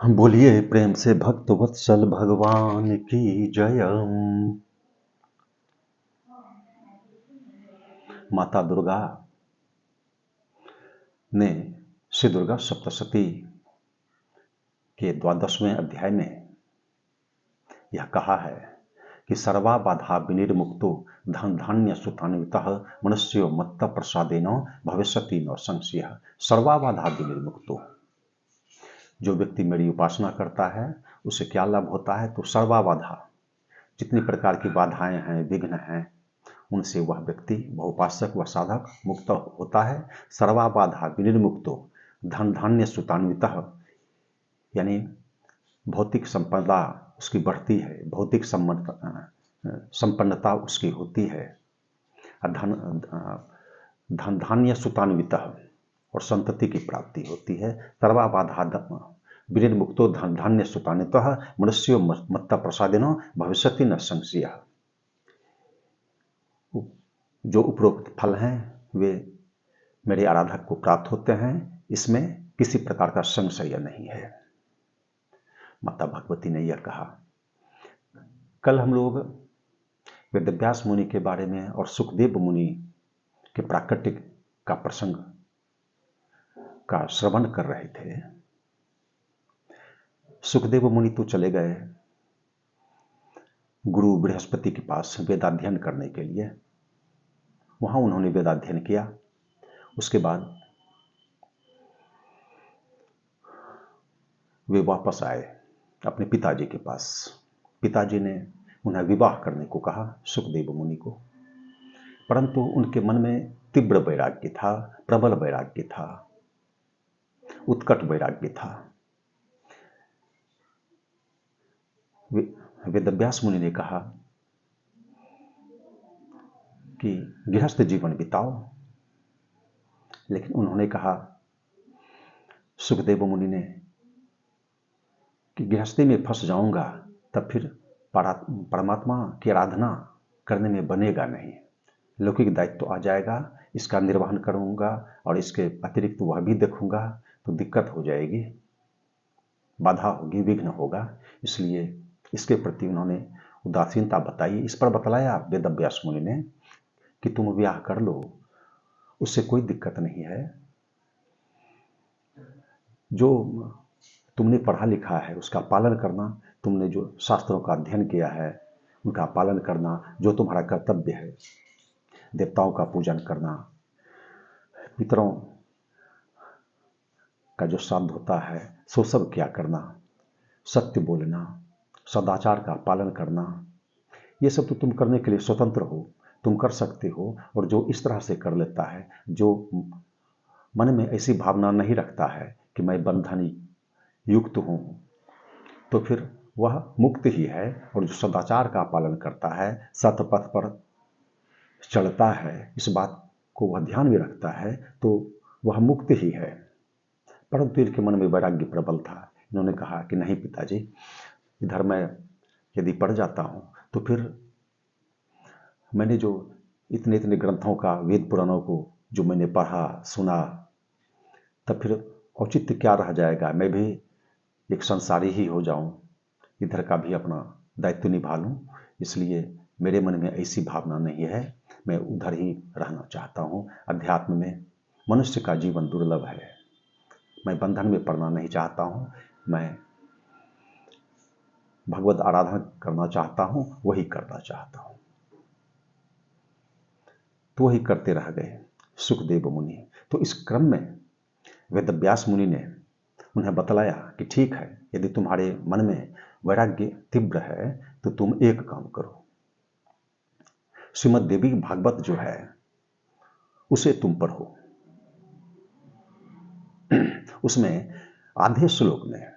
बोलिए प्रेम से भक्त वत्सल भगवान की जय। माता दुर्गा ने श्री दुर्गा सप्तशती के 12वें अध्याय में यह कहा है कि सर्वा बाधा विनिर्मुक्तो धन धान्य सुतान्वितः मनुष्यो मत्त प्रसादेन भविष्यति न संशयः। सर्वा बाधा विनिर्मुक्तो, जो व्यक्ति मेरी उपासना करता है उसे क्या लाभ होता है? तो सर्वा बाधा, जितनी प्रकार की बाधाएं हैं, विघ्न हैं, उनसे वह व्यक्ति, वह उपासक, वह साधक मुक्त होता है। सर्वा बाधा विनिर्मुक्तो धन धान्य सुतान्वितः, यानी भौतिक संपदा उसकी बढ़ती है, भौतिक संपन्नता उसकी होती है। धन धान्य सुतान्वितः, और संतति की प्राप्ति होती है। सर्वा बाधा विनिर्मुक्तो धन धान्य सुतान्वितः मनुष्यो मत्त प्रसादेन भविष्यति न संशयः। जो उपरोक्त फल हैं वे मेरे आराधक को प्राप्त होते हैं, इसमें किसी प्रकार का संशय नहीं है। माता भगवती ने यह कहा। कल हम लोग वेदव्यास मुनि के बारे में और सुखदेव मुनि के प्राकट्य का प्रसंग का श्रवण कर रहे थे। सुखदेव मुनि तो चले गए गुरु बृहस्पति के पास वेदाध्ययन करने के लिए। वहां उन्होंने वेदाध्ययन किया। उसके बाद वे वापस आए अपने पिताजी के पास। पिताजी ने उन्हें विवाह करने को कहा, सुखदेव मुनि को, परंतु उनके मन में तीव्र वैराग्य था, प्रबल वैराग्य था, उत्कट वैराग्य था। वेदव्यास मुनि ने कहा कि गृहस्थ जीवन बिताओ, लेकिन उन्होंने कहा, सुखदेव मुनि ने, कि गृहस्थी में फंस जाऊंगा तब फिर परमात्मा की आराधना करने में बनेगा नहीं। लौकिक दायित्व तो आ जाएगा, इसका निर्वहन करूंगा और इसके अतिरिक्त वह भी देखूंगा तो दिक्कत हो जाएगी, बाधा होगी, विघ्न होगा। इसलिए इसके प्रति उन्होंने उदासीनता बताई। इस पर बतलाया वेदव्यास मुनि ने कि तुम विवाह कर लो, उससे कोई दिक्कत नहीं है। जो तुमने पढ़ा लिखा है उसका पालन करना, तुमने जो शास्त्रों का अध्ययन किया है उनका पालन करना, जो तुम्हारा कर्तव्य है, देवताओं का पूजन करना, पितरों का जो श्राद्ध होता है सो सब क्या करना, सत्य बोलना, सदाचार का पालन करना, ये सब तो तुम करने के लिए स्वतंत्र हो, तुम कर सकते हो। और जो इस तरह से कर लेता है, जो मन में ऐसी भावना नहीं रखता है कि मैं बंधन युक्त हूं, तो फिर वह मुक्त ही है। और जो सदाचार का पालन करता है, सतपथ पर चलता है, इस बात को वह ध्यान में रखता है, तो वह मुक्त ही है। परंतु इनके मन में वैराग्य प्रबल था। इन्होंने कहा कि नहीं पिताजी, इधर मैं यदि पढ़ जाता हूं तो फिर मैंने जो इतने इतने ग्रंथों का, वेद पुराणों को जो मैंने पढ़ा सुना, तब फिर औचित्य क्या रह जाएगा? मैं भी एक संसारी ही हो जाऊं, इधर का भी अपना दायित्व निभा लूं। इसलिए मेरे मन में ऐसी भावना नहीं है, मैं उधर ही रहना चाहता हूं। अध्यात्म में मनुष्य का जीवन दुर्लभ है, मैं बंधन में पड़ना नहीं चाहता हूं, मैं भगवत आराधना करना चाहता हूं, वही करना चाहता हूं। तो वही करते रह गए सुखदेव मुनि। तो इस क्रम में वेदव्यास मुनि ने उन्हें बतलाया कि ठीक है, यदि तुम्हारे मन में वैराग्य तीव्र है तो तुम एक काम करो, श्रीमद् देवी भागवत जो है उसे तुम पढ़ो। उसमें आधे श्लोक में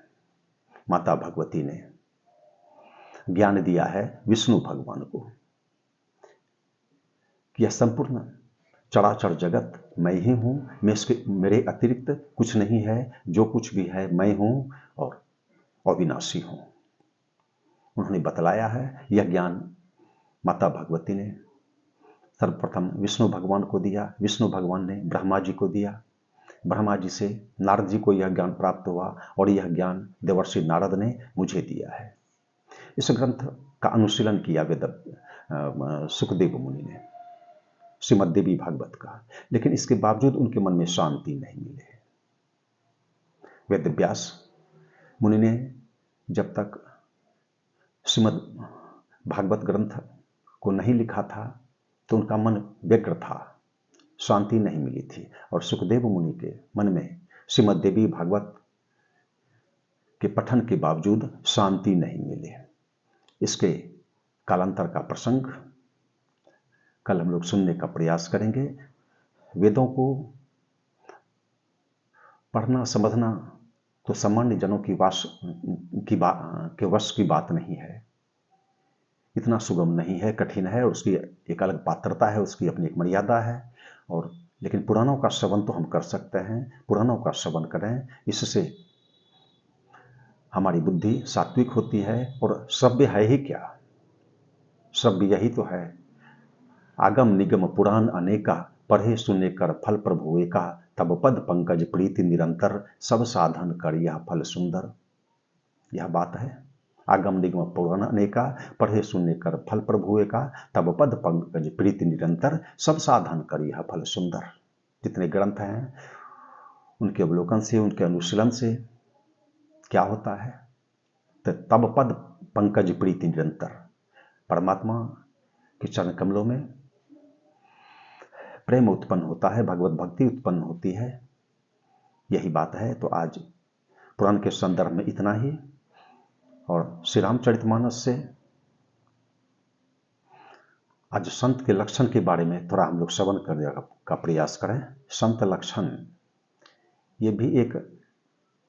माता भगवती ने ज्ञान दिया है विष्णु भगवान को कि यह संपूर्ण चराचर जगत मैं ही हूं, मेरे अतिरिक्त कुछ नहीं है, जो कुछ भी है मैं हूं और अविनाशी हूं। उन्होंने बतलाया है। यह ज्ञान माता भगवती ने सर्वप्रथम विष्णु भगवान को दिया, विष्णु भगवान ने ब्रह्मा जी को दिया, ब्रह्मा जी से नारद जी को यह ज्ञान प्राप्त हुआ और यह ज्ञान देवर्षि नारद ने मुझे दिया है। इस ग्रंथ का अनुशीलन किया सुखदेव मुनि ने, श्रीमद् देवी भागवत का, लेकिन इसके बावजूद उनके मन में शांति नहीं मिले। वेद व्यास मुनि ने जब तक श्रीमद् भागवत ग्रंथ को नहीं लिखा था तो उनका मन व्यग्र था, शांति नहीं मिली थी, और सुखदेव मुनि के मन में श्रीमद् देवी भागवत के पठन के बावजूद शांति नहीं मिली। इसके कालांतर का प्रसंग कल हम लोग सुनने का प्रयास करेंगे। वेदों को पढ़ना समझना तो सामान्य जनों के वश की बात नहीं है, इतना सुगम नहीं है, कठिन है, और उसकी एक अलग पात्रता है, उसकी अपनी एक मर्यादा है। और लेकिन पुराणों का श्रवण तो हम कर सकते हैं, पुराणों का श्रवण करें, इससे हमारी बुद्धि सात्विक होती है। और श्रव्य है ही क्या, श्रव्य यही तो है, आगम निगम पुराण अनेका, पढ़े सुने कर फल प्रभु एका, तब पद पंकज प्रीति निरंतर, सब साधन कर यह फल सुंदर। यह बात है, आगम निगम पुराण अनेका, पढ़े सुने कर फल प्रभु एका, तब पद पंकज प्रीति निरंतर, सब साधन कर यह फल सुंदर। जितने ग्रंथ हैं उनके अवलोकन से, उनके अनुशीलन से क्या होता है, तो तब पद पंकज प्रीति निरंतर, परमात्मा के चरण कमलों में प्रेम उत्पन्न होता है, भगवत भक्ति उत्पन्न होती है, यही बात है। तो आज पुराण के संदर्भ में इतना ही, और श्री रामचरितमानस से आज संत के लक्षण के बारे में थोड़ा हम लोग श्रवण करने का प्रयास करें। संत लक्षण ये भी एक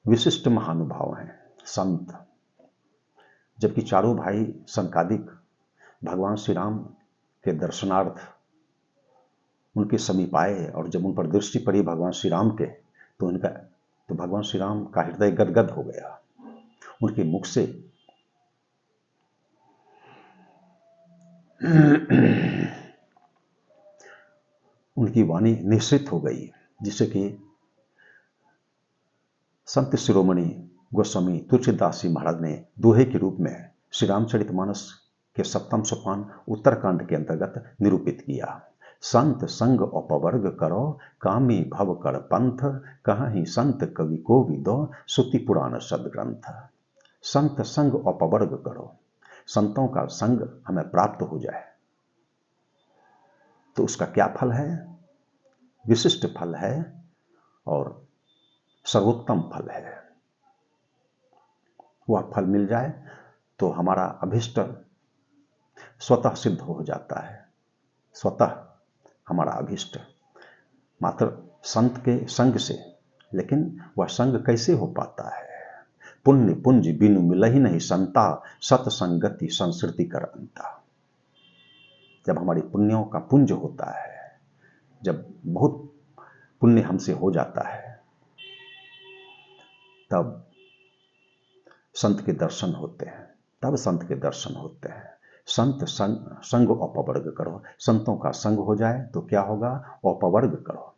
विशिष्ट महानुभाव हैं। संत, जबकि चारों भाई संकादिक भगवान श्री राम के दर्शनार्थ उनके समीप आए, और जब उन पर दृष्टि पड़ी भगवान श्री राम के, तो भगवान श्री राम का हृदय गदगद हो गया। उनके मुख से उनकी वाणी निश्चित हो गई, जिससे कि संत शिरोमणि गोस्वामी तुलसीदास जी महाराज ने दोहे के रूप में श्री रामचरितमानस के 7वें सोपान उत्तरकांड के अंतर्गत निरूपित किया। संत संग अपवर्ग करो, कामी भव कर पंथ, कहीं संत कवि को विदो, श्रुति पुराण सदग्रंथ। संत संग अपवर्ग करो, संतों का संग हमें प्राप्त हो जाए तो उसका क्या फल है, विशिष्ट फल है और सर्वोत्तम फल है। वह फल मिल जाए तो हमारा अभिष्ट स्वतः सिद्ध हो जाता है, स्वतः हमारा अभिष्ट, मात्र संत के संग से। लेकिन वह संग कैसे हो पाता है, पुण्य पुंज बिनु मिलहि नहीं संता, सत्संगति संस्कृति कर अंता। जब हमारी पुण्यों का पुंज होता है, जब बहुत पुण्य हमसे हो जाता है, तब संत के दर्शन होते हैं, तब संत के दर्शन होते हैं। संत संग अपवर्ग करो, संतों का संग हो जाए तो क्या होगा, अपवर्ग करो,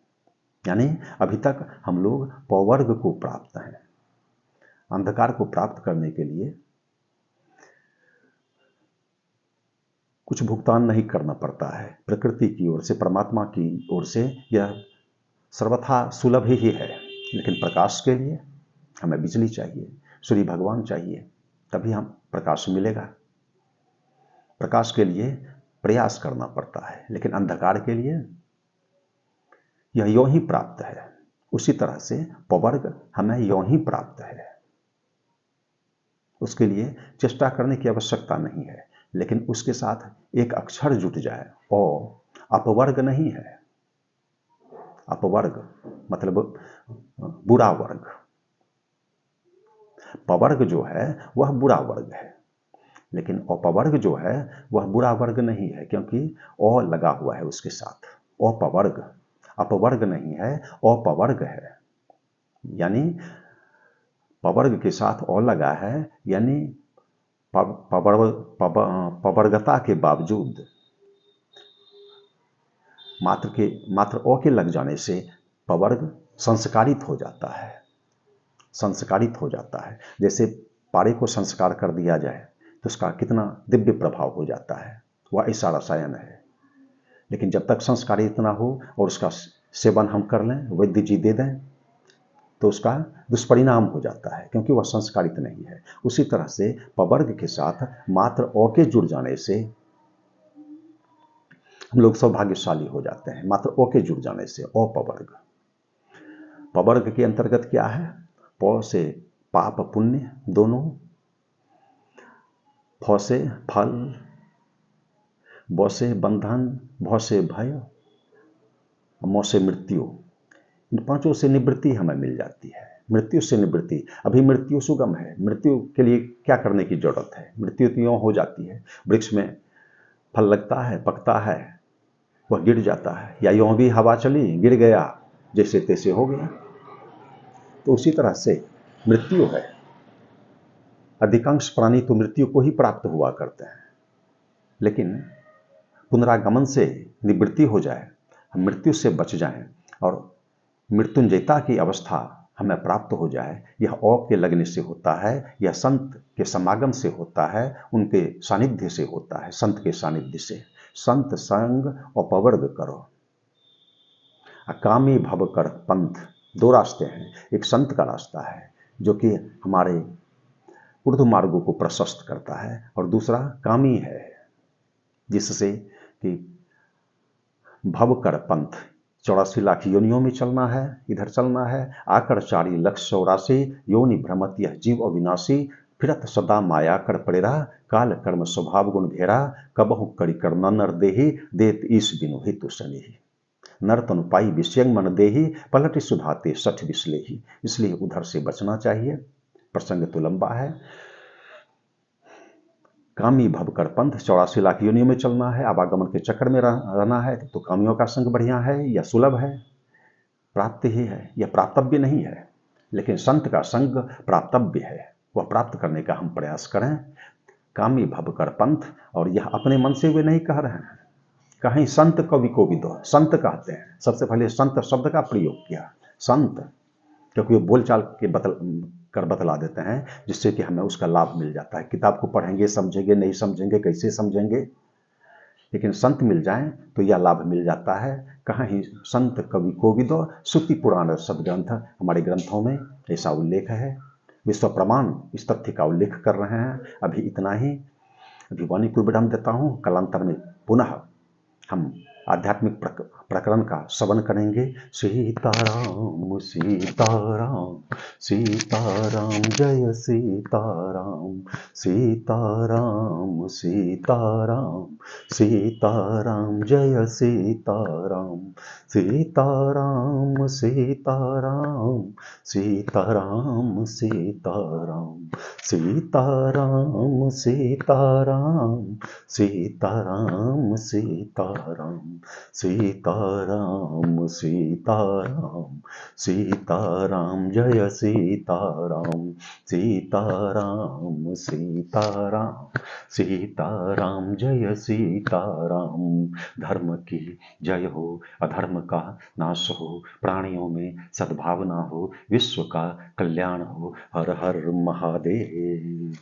यानी अभी तक हम लोग पवर्ग को प्राप्त हैं। अंधकार को प्राप्त करने के लिए कुछ भुगतान नहीं करना पड़ता है, प्रकृति की ओर से, परमात्मा की ओर से यह सर्वथा सुलभ ही है। लेकिन प्रकाश के लिए हमें बिजली चाहिए, सूर्य भगवान चाहिए, तभी हम प्रकाश मिलेगा। प्रकाश के लिए प्रयास करना पड़ता है, लेकिन अंधकार के लिए यह यों ही प्राप्त है। उसी तरह से पवर्ग हमें यों ही प्राप्त है, उसके लिए चेष्टा करने की आवश्यकता नहीं है। लेकिन उसके साथ एक अक्षर जुट जाए, अपवर्ग नहीं है। अपवर्ग मतलब बुरा वर्ग, पवर्ग जो है वह बुरा वर्ग है, लेकिन अपवर्ग जो है वह बुरा वर्ग नहीं है, क्योंकि अ लगा हुआ है उसके साथ। अपवर्ग, अपवर्ग नहीं है, अपवर्ग है, यानी पवर्ग के साथ अ लगा है, यानी पवर्गता के बावजूद मात्र अ के लग जाने से पवर्ग संस्कारित हो जाता है, संस्कारित हो जाता है। जैसे पारे को संस्कार कर दिया जाए तो उसका कितना दिव्य प्रभाव हो जाता है, वह ऐसा रसायन है। लेकिन जब तक संस्कारित ना हो और उसका सेवन हम कर लें, वैद्य जी दे दें, तो उसका दुष्परिणाम हो जाता है, क्योंकि वह संस्कारित नहीं है। उसी तरह से पवर्ग के साथ मात्र अ के जुड़ जाने से हम लोग सौभाग्यशाली हो जाते हैं। मात्र अ के जुड़ जाने से अपवर्ग। पवर्ग के अंतर्गत क्या है? प से पाप पुण्य दोनों, फ से फल, ब से बंधन, भ से भय, म से मृत्यु। इन पांचों से निवृत्ति हमें मिल जाती है। मृत्यु से निवृत्ति। अभी मृत्यु सुगम है, मृत्यु के लिए क्या करने की जरूरत है? मृत्यु तो यूं हो जाती है, वृक्ष में फल लगता है, पकता है, वह गिर जाता है, या यूं भी हवा चली, गिर गया, जैसे तैसे हो गया। तो उसी तरह से मृत्यु है। अधिकांश प्राणी तो मृत्यु को ही प्राप्त हुआ करते हैं, लेकिन पुनरागमन से निवृत्ति हो जाए, हम मृत्यु से बच जाएं और मृत्युंजयता की अवस्था हमें प्राप्त हो जाए, यह अ के लगने से होता है, यह संत के समागम से होता है, उनके सानिध्य से होता है, संत के सानिध्य से। संत संग अपवर्ग करो, कामी भव कर पंथ। दो रास्ते हैं। एक संत का रास्ता है जो कि हमारे ऊर्ध्व मार्गों को प्रशस्त करता है, और दूसरा कामी है जिससे कि भव कर पंथ, 84 लाख योनियों में चलना है, इधर चलना है। आकर 4,84,84 योनि भ्रमत यह जीव अविनाशी, फिरत सदा माया कर पड़ेरा, काल कर्म स्वभाव गुण घेरा, कबहु करी कर न नर देही, देत ईश बिनु हितु सनेही। नर तनु पाई विषयंग मन देही, पलटि सुधाते सठ विश्लेही। इसलिए उधर से बचना चाहिए। प्रसंग तो लंबा है। कामी भव कर पंथ, 84 लाख योनियों में चलना है, आवागमन के चक्कर में रहना है, तो कामियों का संग बढ़िया है या सुलभ है? प्राप्त ही है, यह प्राप्तव्य नहीं है। लेकिन संत का संग प्राप्तव्य है, वह प्राप्त करने का हम प्रयास करें। कामी भव कर पंथ, और यह अपने मन से वे नहीं कह रहे हैं। कहीं संत कवि को भी दो, संत कहते हैं, सबसे पहले संत शब्द का प्रयोग किया। संत, क्योंकि वो बोलचाल के बतला देते हैं, जिससे कि हमें उसका लाभ मिल जाता है। किताब को पढ़ेंगे, समझेंगे, नहीं समझेंगे, कैसे समझेंगे, लेकिन संत मिल जाएं तो यह लाभ मिल जाता है। कहीं संत कवि कोविदो, श्रुति पुराण सदग्रंथ, हमारे ग्रंथों में ऐसा उल्लेख है। विश्व प्रमाण इस तथ्य का उल्लेख कर रहे हैं। अभी इतना ही। अभी वाणी को विराम देता हूँ। कालांतर में पुनः हम आध्यात्मिक प्रकरण का श्रवण करेंगे। सीताराम सीताराम सीताराम, जय सीताराम सीताराम सीताराम सीताराम, जय सीताराम सीताराम सीताराम सीताराम सीताराम सीताराम सीताराम सीताराम सीताराम सीताराम सीताराम सीताराम, जय सीताराम सीताराम सीताराम सीताराम, जय सीताराम। धर्म की जय हो, अधर्म का नाश हो, प्राणियों में सद्भावना हो, विश्व का कल्याण हो। हर हर महादेव।